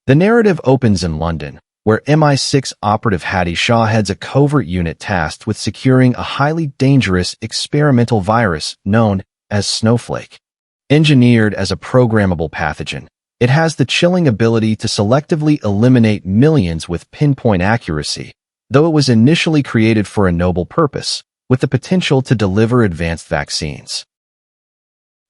The narrative opens in London, where MI6 operative Hobbs Shaw heads a covert unit tasked with securing a highly dangerous experimental virus known as Snowflake. Engineered as a programmable pathogen, it has the chilling ability to selectively eliminate millions with pinpoint accuracy, though it was initially created for a noble purpose, with the potential to deliver advanced vaccines.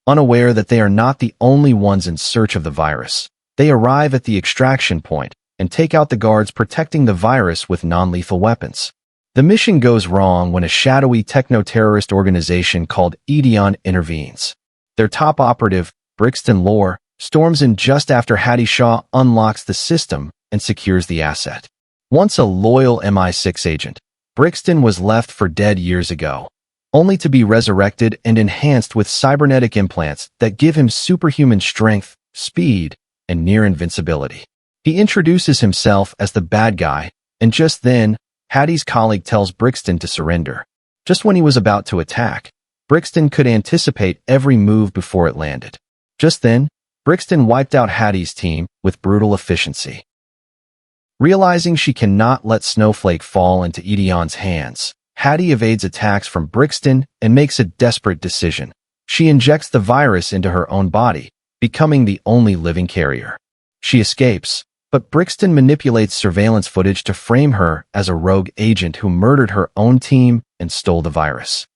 Unaware that they are not the only ones in search of the virus, they arrive at the extraction point and take out the guards protecting the virus with non-lethal weapons. The mission goes wrong when a shadowy techno-terrorist organization called Edeon intervenes. Their top operative, Brixton Appears, storms in just after Hobbs Shaw unlocks the system and secures the asset. Once a loyal MI6 agent, Brixton was left for dead years ago, only to be resurrected and enhanced with cybernetic implants that give him superhuman strength, speed, and near invincibility. He introduces himself as the bad guy, and just then, Hobbs' colleague tells Brixton to surrender. Just when he was about to attack, Brixton could anticipate every move before it landed. Just then, Brixton wiped out Hobbs' team with brutal efficiency. Realizing she cannot let Snowflake fall into Edeon's hands, Hobbs evades attacks from Brixton and makes a desperate decision. She injects the virus into her own body, becoming the only living carrier. She escapes, but Brixton manipulates surveillance footage to frame her as a rogue agent who murdered her own team and stole the virus.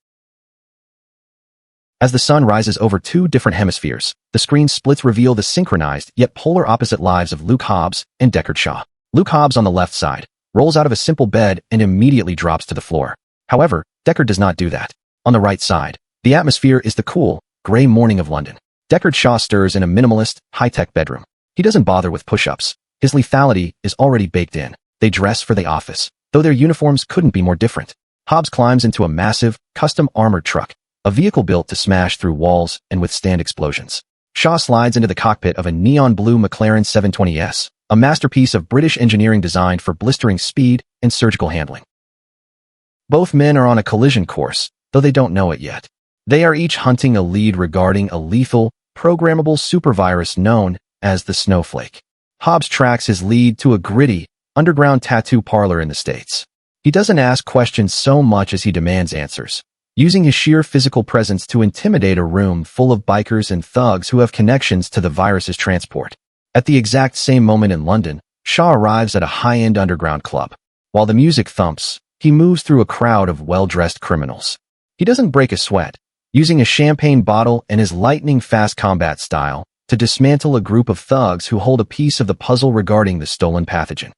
As the sun rises over two different hemispheres, the screen splits reveal the synchronized yet polar opposite lives of Luke Hobbs and Deckard Shaw. Luke Hobbs on the left side rolls out of a simple bed and immediately drops to the floor. However, Deckard does not do that. On the right side, the atmosphere is the cool, gray morning of London. Deckard Shaw stirs in a minimalist, high-tech bedroom. He doesn't bother with push-ups. His lethality is already baked in. They dress for the office, though their uniforms couldn't be more different. Hobbs climbs into a massive, custom armored truck, a vehicle built to smash through walls and withstand explosions. Shaw slides into the cockpit of a neon blue McLaren 720S, a masterpiece of British engineering designed for blistering speed and surgical handling. Both men are on a collision course, though they don't know it yet. They are each hunting a lead regarding a lethal, programmable supervirus known as the Snowflake. Hobbs tracks his lead to a gritty, underground tattoo parlor in the States. He doesn't ask questions so much as he demands answers, using his sheer physical presence to intimidate a room full of bikers and thugs who have connections to the virus's transport. At the exact same moment in London, Shaw arrives at a high-end underground club. While the music thumps, he moves through a crowd of well-dressed criminals. He doesn't break a sweat, using a champagne bottle and his lightning-fast combat style to dismantle a group of thugs who hold a piece of the puzzle regarding the stolen pathogen.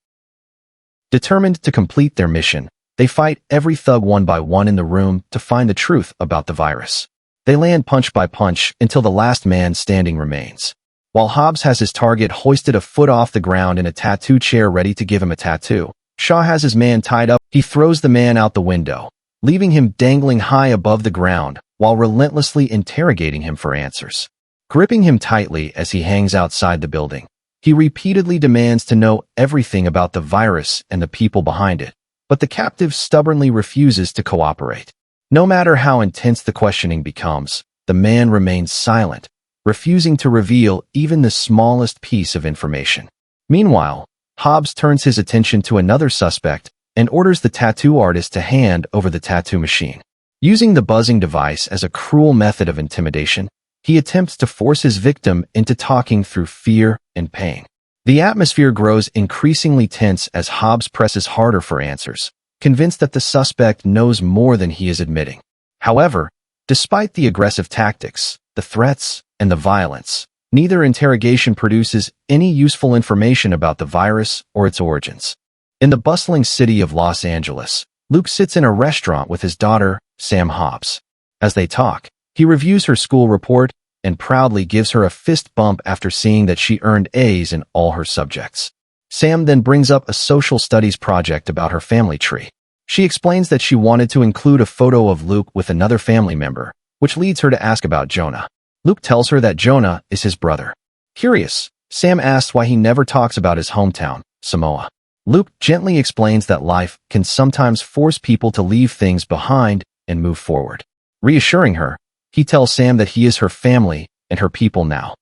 Determined to complete their mission, they fight every thug one by one in the room to find the truth about the virus. They land punch by punch until the last man standing remains. While Hobbs has his target hoisted a foot off the ground in a tattoo chair ready to give him a tattoo, Shaw has his man tied up. He throws the man out the window, leaving him dangling high above the ground while relentlessly interrogating him for answers. Gripping him tightly as he hangs outside the building, he repeatedly demands to know everything about the virus and the people behind it, but the captive stubbornly refuses to cooperate. No matter how intense the questioning becomes, the man remains silent, refusing to reveal even the smallest piece of information. Meanwhile, Hobbs turns his attention to another suspect and orders the tattoo artist to hand over the tattoo machine. Using the buzzing device as a cruel method of intimidation, he attempts to force his victim into talking through fear and pain. The atmosphere grows increasingly tense as Hobbs presses harder for answers, convinced that the suspect knows more than he is admitting. However, despite the aggressive tactics, the threats, and the violence, neither interrogation produces any useful information about the virus or its origins. In the bustling city of Los Angeles, Luke sits in a restaurant with his daughter, Sam Hobbs. As they talk, he reviews her school report and proudly gives her a fist bump after seeing that she earned A's in all her subjects. Sam then brings up a social studies project about her family tree. She explains that she wanted to include a photo of Luke with another family member, which leads her to ask about Jonah. Luke tells her that Jonah is his brother. Curious, Sam asks why he never talks about his hometown, Samoa. Luke gently explains that life can sometimes force people to leave things behind and move forward. Reassuring her, he tells Sam that he is her family and her people now.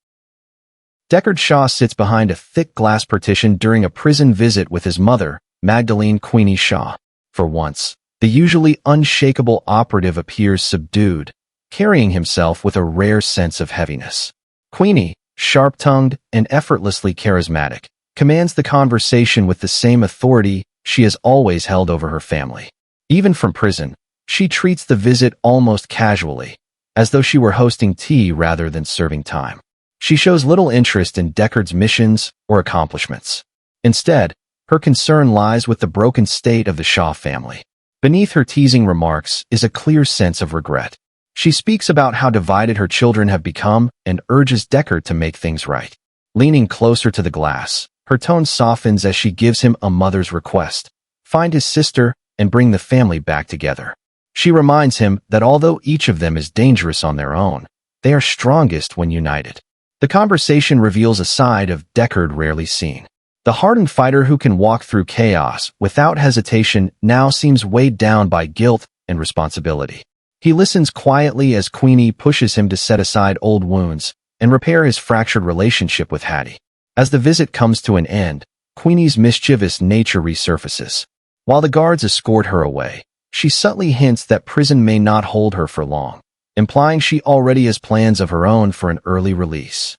Deckard Shaw sits behind a thick glass partition during a prison visit with his mother, Magdalene Queenie Shaw. For once, the usually unshakable operative appears subdued, carrying himself with a rare sense of heaviness. Queenie, sharp-tongued and effortlessly charismatic, commands the conversation with the same authority she has always held over her family. Even from prison, she treats the visit almost casually, as though she were hosting tea rather than serving time. She shows little interest in Deckard's missions or accomplishments. Instead, her concern lies with the broken state of the Shaw family. Beneath her teasing remarks is a clear sense of regret. She speaks about how divided her children have become and urges Deckard to make things right. Leaning closer to the glass, her tone softens as she gives him a mother's request: find his sister and bring the family back together. She reminds him that although each of them is dangerous on their own, they are strongest when united. The conversation reveals a side of Deckard rarely seen. The hardened fighter who can walk through chaos without hesitation now seems weighed down by guilt and responsibility. He listens quietly as Queenie pushes him to set aside old wounds and repair his fractured relationship with Hattie. As the visit comes to an end, Queenie's mischievous nature resurfaces. While the guards escort her away, she subtly hints that prison may not hold her for long, implying she already has plans of her own for an early release.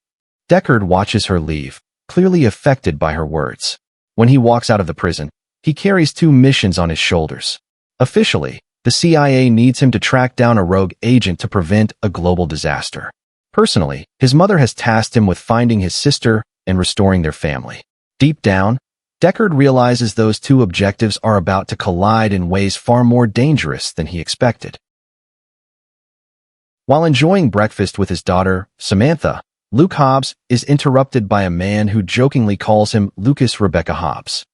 Deckard watches her leave, clearly affected by her words. When he walks out of the prison, he carries 2 missions on his shoulders. Officially, the CIA needs him to track down a rogue agent to prevent a global disaster. Personally, his mother has tasked him with finding his sister and restoring their family. Deep down, Deckard realizes those 2 objectives are about to collide in ways far more dangerous than he expected. While enjoying breakfast with his daughter, Samantha, Luke Hobbs is interrupted by a man who jokingly calls him Lucas Rebecca Hobbs.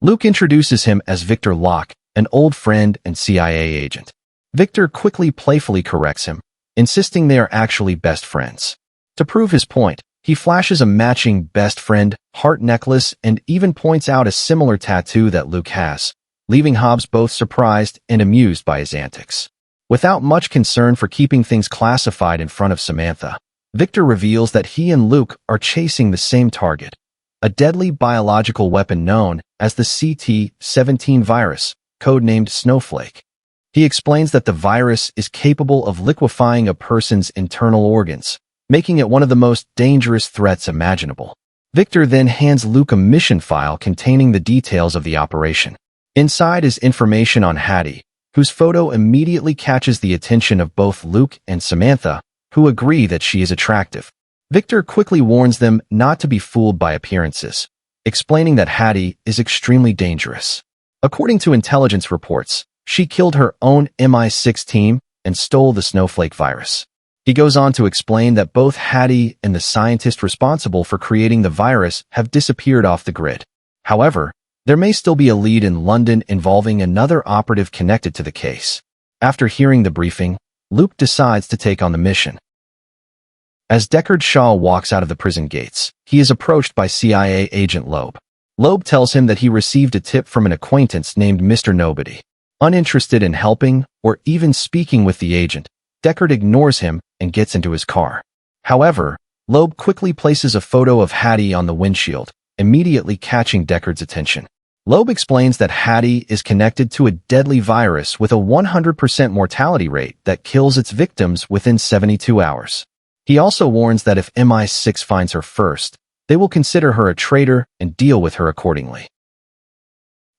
Luke introduces him as Victor Locke, an old friend and CIA agent. Victor quickly playfully corrects him, insisting they are actually best friends. To prove his point, he flashes a matching best friend heart necklace and even points out a similar tattoo that Luke has, leaving Hobbs both surprised and amused by his antics. Without much concern for keeping things classified in front of Samantha, Victor reveals that he and Luke are chasing the same target, a deadly biological weapon known as the CT-17 virus, codenamed Snowflake. He explains that the virus is capable of liquefying a person's internal organs, making it one of the most dangerous threats imaginable. Victor then hands Luke a mission file containing the details of the operation. Inside is information on Hattie, whose photo immediately catches the attention of both Luke and Samantha, who agree that she is attractive. Victor quickly warns them not to be fooled by appearances, explaining that Hattie is extremely dangerous. According to intelligence reports, she killed her own MI6 team and stole the Snowflake virus. He goes on to explain that both Hattie and the scientist responsible for creating the virus have disappeared off the grid. However, there may still be a lead in London involving another operative connected to the case. After hearing the briefing, Luke decides to take on the mission. As Deckard Shaw walks out of the prison gates, he is approached by CIA agent Loeb. Loeb tells him that he received a tip from an acquaintance named Mr. Nobody. Uninterested in helping or even speaking with the agent, Deckard ignores him and gets into his car. However, Loeb quickly places a photo of Hattie on the windshield, immediately catching Deckard's attention. Loeb explains that Hattie is connected to a deadly virus with a 100% mortality rate that kills its victims within 72 hours. He also warns that if MI6 finds her first, they will consider her a traitor and deal with her accordingly.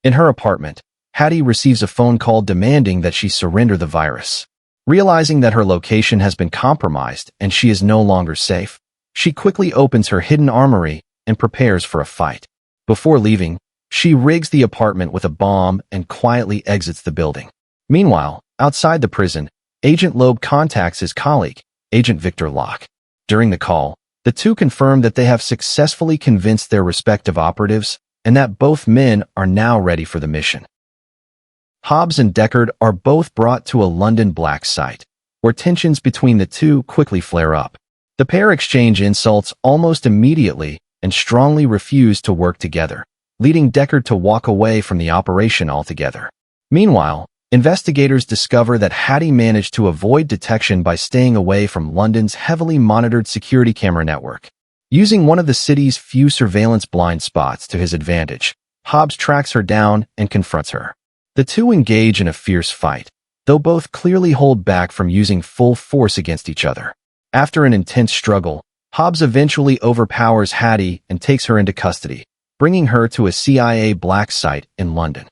In her apartment, Hattie receives a phone call demanding that she surrender the virus. Realizing that her location has been compromised and she is no longer safe, she quickly opens her hidden armory and prepares for a fight. Before leaving, she rigs the apartment with a bomb and quietly exits the building. Meanwhile, outside the prison, Agent Loeb contacts his colleague, Agent Victor Locke. During the call, the two confirm that they have successfully convinced their respective operatives and that both men are now ready for the mission. Hobbs and Deckard are both brought to a London black site, where tensions between the two quickly flare up. The pair exchange insults almost immediately and strongly refuse to work together, leading Deckard to walk away from the operation altogether. Meanwhile, investigators discover that Hattie managed to avoid detection by staying away from London's heavily monitored security camera network. Using one of the city's few surveillance blind spots to his advantage, Hobbs tracks her down and confronts her. The two engage in a fierce fight, though both clearly hold back from using full force against each other. After an intense struggle, Hobbs eventually overpowers Hattie and takes her into custody, bringing her to a CIA black site in London.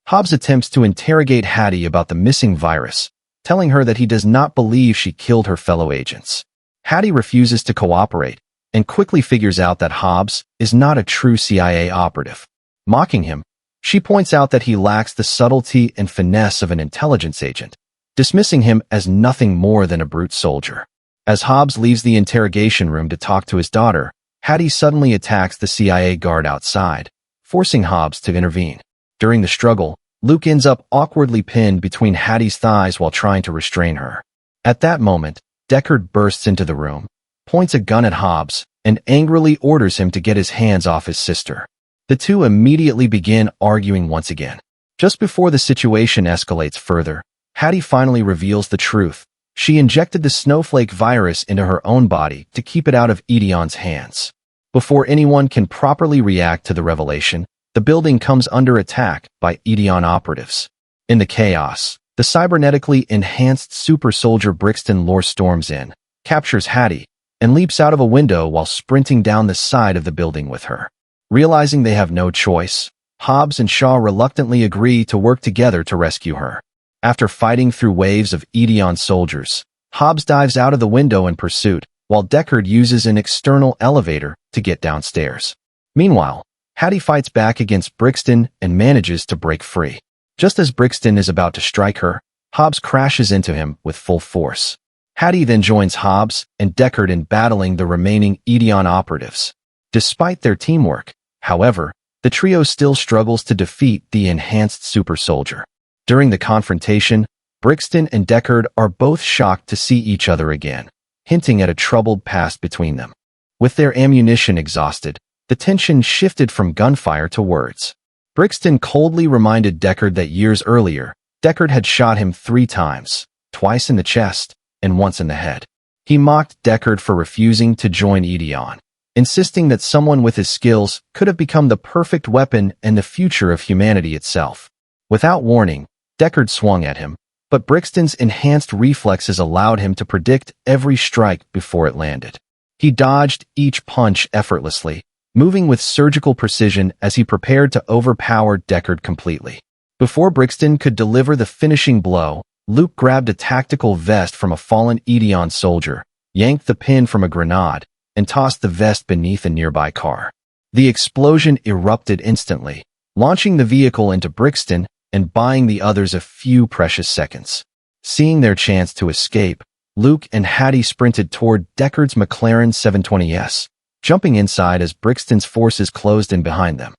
Hobbs attempts to interrogate Hattie about the missing virus, telling her that he does not believe she killed her fellow agents. Hattie refuses to cooperate and quickly figures out that Hobbs is not a true CIA operative. Mocking him, she points out that he lacks the subtlety and finesse of an intelligence agent, dismissing him as nothing more than a brute soldier. As Hobbs leaves the interrogation room to talk to his daughter, Hattie suddenly attacks the CIA guard outside, forcing Hobbs to intervene. During the struggle, Luke ends up awkwardly pinned between Hattie's thighs while trying to restrain her. At that moment, Deckard bursts into the room, points a gun at Hobbs, and angrily orders him to get his hands off his sister. The two immediately begin arguing once again. Just before the situation escalates further, Hattie finally reveals the truth. She injected the snowflake virus into her own body to keep it out of Edion's hands. Before anyone can properly react to the revelation, the building comes under attack by Edion operatives. In the chaos, the cybernetically enhanced super soldier Brixton storms in, captures Hattie, and leaps out of a window while sprinting down the side of the building with her. Realizing they have no choice, Hobbs and Shaw reluctantly agree to work together to rescue her. After fighting through waves of Edion soldiers, Hobbs dives out of the window in pursuit, while Deckard uses an external elevator to get downstairs. Meanwhile, Hattie fights back against Brixton and manages to break free. Just as Brixton is about to strike her, Hobbs crashes into him with full force. Hattie then joins Hobbs and Deckard in battling the remaining Edion operatives. Despite their teamwork, however, the trio still struggles to defeat the enhanced super soldier. During the confrontation, Brixton and Deckard are both shocked to see each other again, hinting at a troubled past between them. With their ammunition exhausted, the tension shifted from gunfire to words. Brixton coldly reminded Deckard that years earlier, Deckard had shot him 3 times, twice in the chest and once in the head. He mocked Deckard for refusing to join Edion, insisting that someone with his skills could have become the perfect weapon and the future of humanity itself. Without warning, Deckard swung at him, but Brixton's enhanced reflexes allowed him to predict every strike before it landed. He dodged each punch effortlessly, moving with surgical precision as he prepared to overpower Deckard completely. Before Brixton could deliver the finishing blow, Luke grabbed a tactical vest from a fallen Edion soldier, yanked the pin from a grenade, and tossed the vest beneath a nearby car. The explosion erupted instantly, launching the vehicle into Brixton and buying the others a few precious seconds. Seeing their chance to escape, Luke and Hattie sprinted toward Deckard's McLaren 720S, jumping inside as Brixton's forces closed in behind them.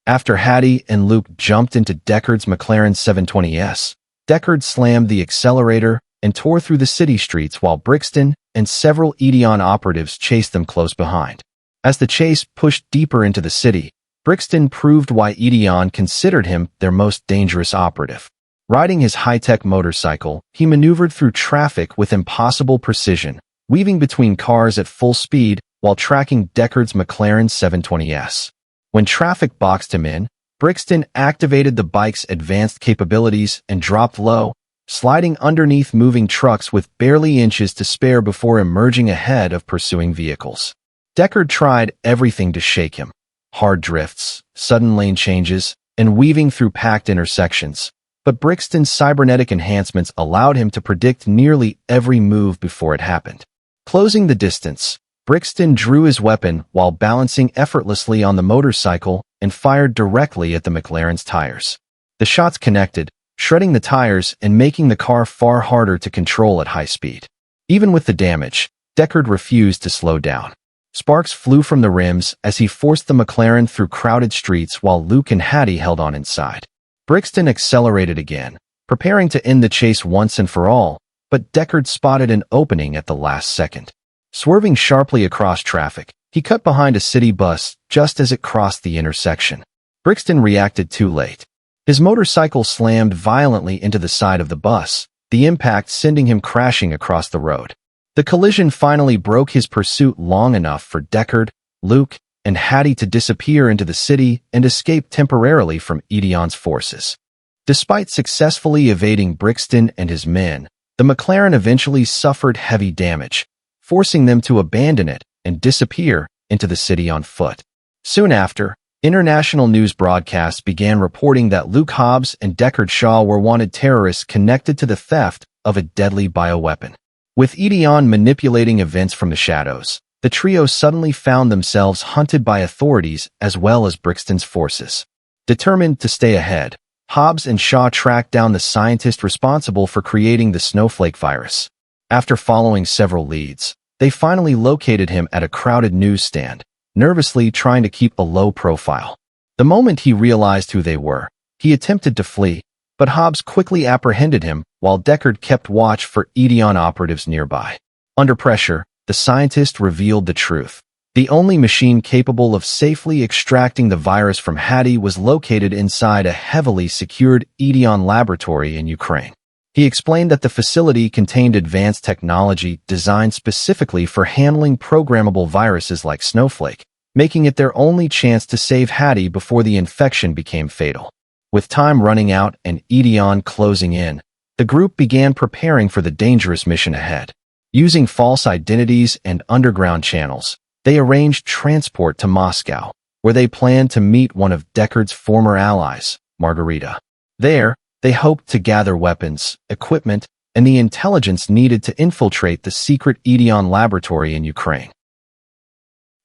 After Hattie and Luke jumped into Deckard's McLaren 720S, Deckard slammed the accelerator and tore through the city streets while Brixton and several Edion operatives chased them close behind. As the chase pushed deeper into the city, Brixton proved why Edion considered him their most dangerous operative. Riding his high-tech motorcycle, he maneuvered through traffic with impossible precision, weaving between cars at full speed while tracking Deckard's McLaren 720S. When traffic boxed him in, Brixton activated the bike's advanced capabilities and dropped low, sliding underneath moving trucks with barely inches to spare before emerging ahead of pursuing vehicles. Deckard tried everything to shake him: hard drifts, sudden lane changes, and weaving through packed intersections. But Brixton's cybernetic enhancements allowed him to predict nearly every move before it happened. Closing the distance, Brixton drew his weapon while balancing effortlessly on the motorcycle and fired directly at the McLaren's tires. The shots connected, shredding the tires and making the car far harder to control at high speed. Even with the damage, Deckard refused to slow down. Sparks flew from the rims as he forced the McLaren through crowded streets while Luke and Hattie held on inside. Brixton accelerated again, preparing to end the chase once and for all, but Deckard spotted an opening at the last second. Swerving sharply across traffic, he cut behind a city bus just as it crossed the intersection. Brixton reacted too late. His motorcycle slammed violently into the side of the bus, the impact sending him crashing across the road. The collision finally broke his pursuit long enough for Deckard, Luke, and Hattie to disappear into the city and escape temporarily from Edion's forces. Despite successfully evading Brixton and his men, the McLaren eventually suffered heavy damage, forcing them to abandon it and disappear into the city on foot. Soon after, international news broadcasts began reporting that Luke Hobbs and Deckard Shaw were wanted terrorists connected to the theft of a deadly bioweapon. With Edion manipulating events from the shadows, the trio suddenly found themselves hunted by authorities as well as Brixton's forces. Determined to stay ahead, Hobbs and Shaw tracked down the scientist responsible for creating the snowflake virus. After following several leads, they finally located him at a crowded newsstand, nervously trying to keep a low profile. The moment he realized who they were, he attempted to flee, but Hobbs quickly apprehended him while Deckard kept watch for Edion operatives nearby. Under pressure, the scientist revealed the truth. The only machine capable of safely extracting the virus from Hattie was located inside a heavily secured Edion laboratory in Ukraine. He explained that the facility contained advanced technology designed specifically for handling programmable viruses like Snowflake, making it their only chance to save Hattie before the infection became fatal. With time running out and Edion closing in, the group began preparing for the dangerous mission ahead. Using false identities and underground channels, they arranged transport to Moscow, where they planned to meet one of Deckard's former allies, Margarita. There, they hoped to gather weapons, equipment, and the intelligence needed to infiltrate the secret Edion laboratory in Ukraine.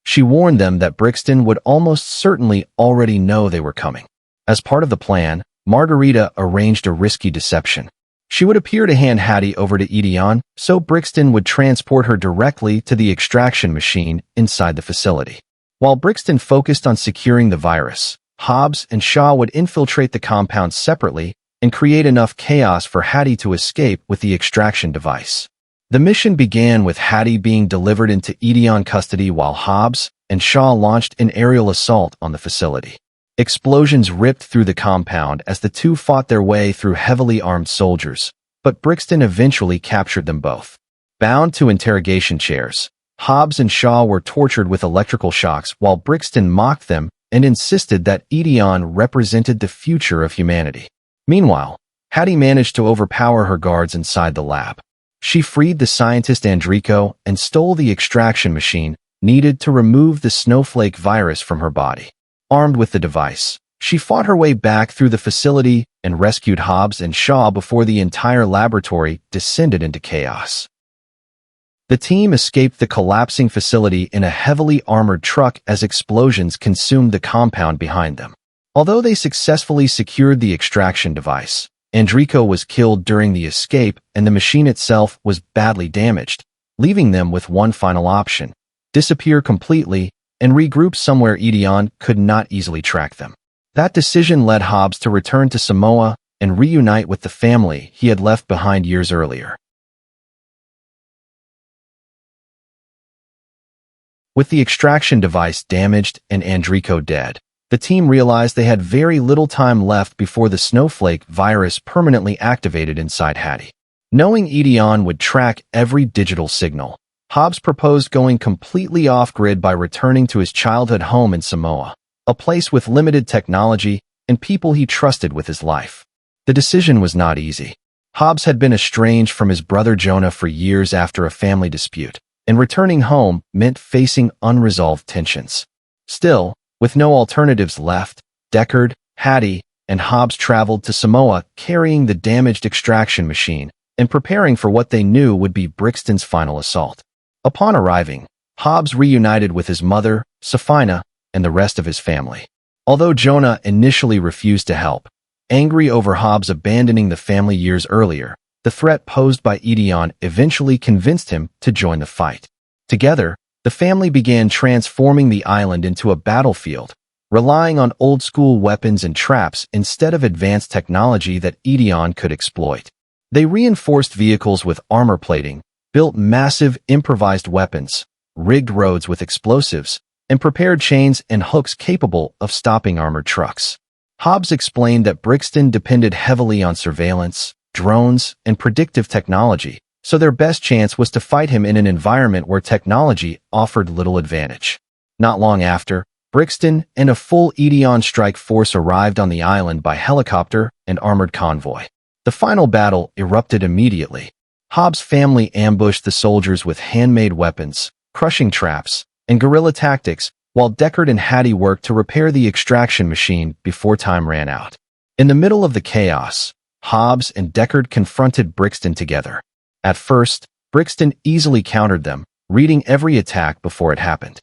She warned them that Brixton would almost certainly already know they were coming. As part of the plan, Margarita arranged a risky deception. She would appear to hand Hattie over to Edion, so Brixton would transport her directly to the extraction machine inside the facility. While Brixton focused on securing the virus, Hobbs and Shaw would infiltrate the compound separately and create enough chaos for Hattie to escape with the extraction device. The mission began with Hattie being delivered into Edion custody while Hobbs and Shaw launched an aerial assault on the facility. Explosions ripped through the compound as the two fought their way through heavily armed soldiers, but Brixton eventually captured them both. Bound to interrogation chairs, Hobbs and Shaw were tortured with electrical shocks while Brixton mocked them and insisted that Edion represented the future of humanity. Meanwhile, Hattie managed to overpower her guards inside the lab. She freed the scientist Andrico and stole the extraction machine needed to remove the snowflake virus from her body. Armed with the device, she fought her way back through the facility and rescued Hobbs and Shaw before the entire laboratory descended into chaos. The team escaped the collapsing facility in a heavily armored truck as explosions consumed the compound behind them. Although they successfully secured the extraction device, Andrico was killed during the escape and the machine itself was badly damaged, leaving them with one final option: disappear completely and regroup somewhere Edion could not easily track them. That decision led Hobbs to return to Samoa and reunite with the family he had left behind years earlier. With the extraction device damaged and Andrico dead, the team realized they had very little time left before the snowflake virus permanently activated inside Hattie. Knowing Edion would track every digital signal, Hobbs proposed going completely off-grid by returning to his childhood home in Samoa, a place with limited technology and people he trusted with his life. The decision was not easy. Hobbs had been estranged from his brother Jonah for years after a family dispute, and returning home meant facing unresolved tensions. Still, with no alternatives left, Deckard, Hattie, and Hobbs traveled to Samoa carrying the damaged extraction machine and preparing for what they knew would be Brixton's final assault. Upon arriving, Hobbs reunited with his mother, Safina, and the rest of his family. Although Jonah initially refused to help, angry over Hobbs abandoning the family years earlier, the threat posed by Edion eventually convinced him to join the fight. Together, the family began transforming the island into a battlefield, relying on old-school weapons and traps instead of advanced technology that Edion could exploit. They reinforced vehicles with armor plating, built massive improvised weapons, rigged roads with explosives, and prepared chains and hooks capable of stopping armored trucks. Hobbs explained that Brixton depended heavily on surveillance, drones, and predictive technology, so their best chance was to fight him in an environment where technology offered little advantage. Not long after, Brixton and a full Edeon strike force arrived on the island by helicopter and armored convoy. The final battle erupted immediately. Hobbs' family ambushed the soldiers with handmade weapons, crushing traps, and guerrilla tactics, while Deckard and Hattie worked to repair the extraction machine before time ran out. In the middle of the chaos, Hobbs and Deckard confronted Brixton together. At first, Brixton easily countered them, reading every attack before it happened.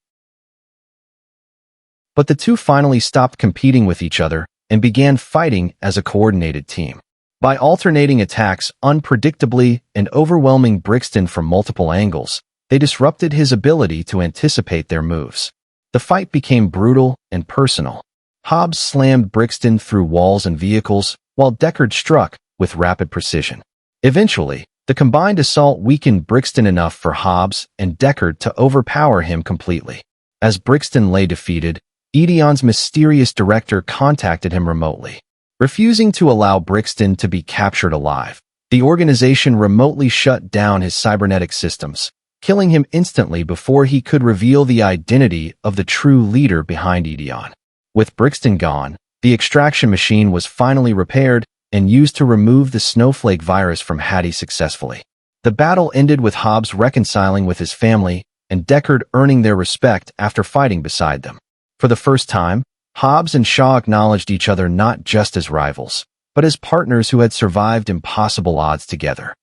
But the two finally stopped competing with each other and began fighting as a coordinated team. By alternating attacks unpredictably and overwhelming Brixton from multiple angles, they disrupted his ability to anticipate their moves. The fight became brutal and personal. Hobbs slammed Brixton through walls and vehicles, while Deckard struck with rapid precision. Eventually, the combined assault weakened Brixton enough for Hobbs and Deckard to overpower him completely. As Brixton lay defeated, Edeon's mysterious director contacted him remotely. Refusing to allow Brixton to be captured alive, the organization remotely shut down his cybernetic systems, killing him instantly before he could reveal the identity of the true leader behind Edeon. With Brixton gone, the extraction machine was finally repaired and used to remove the snowflake virus from Hattie successfully. The battle ended with Hobbs reconciling with his family and Deckard earning their respect after fighting beside them. For the first time, Hobbs and Shaw acknowledged each other not just as rivals, but as partners who had survived impossible odds together.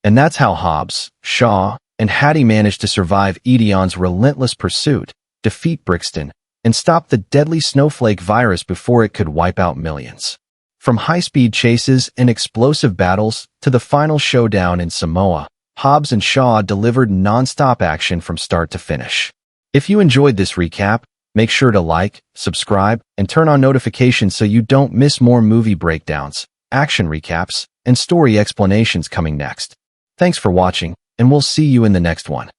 And that's how Hobbs, Shaw, and Hattie managed to survive Edeon's relentless pursuit, defeat Brixton, and stop the deadly snowflake virus before it could wipe out millions. From high-speed chases and explosive battles to the final showdown in Samoa, Hobbs and Shaw delivered non-stop action from start to finish. If you enjoyed this recap, make sure to like, subscribe, and turn on notifications so you don't miss more movie breakdowns, action recaps, and story explanations coming next. Thanks for watching, and we'll see you in the next one.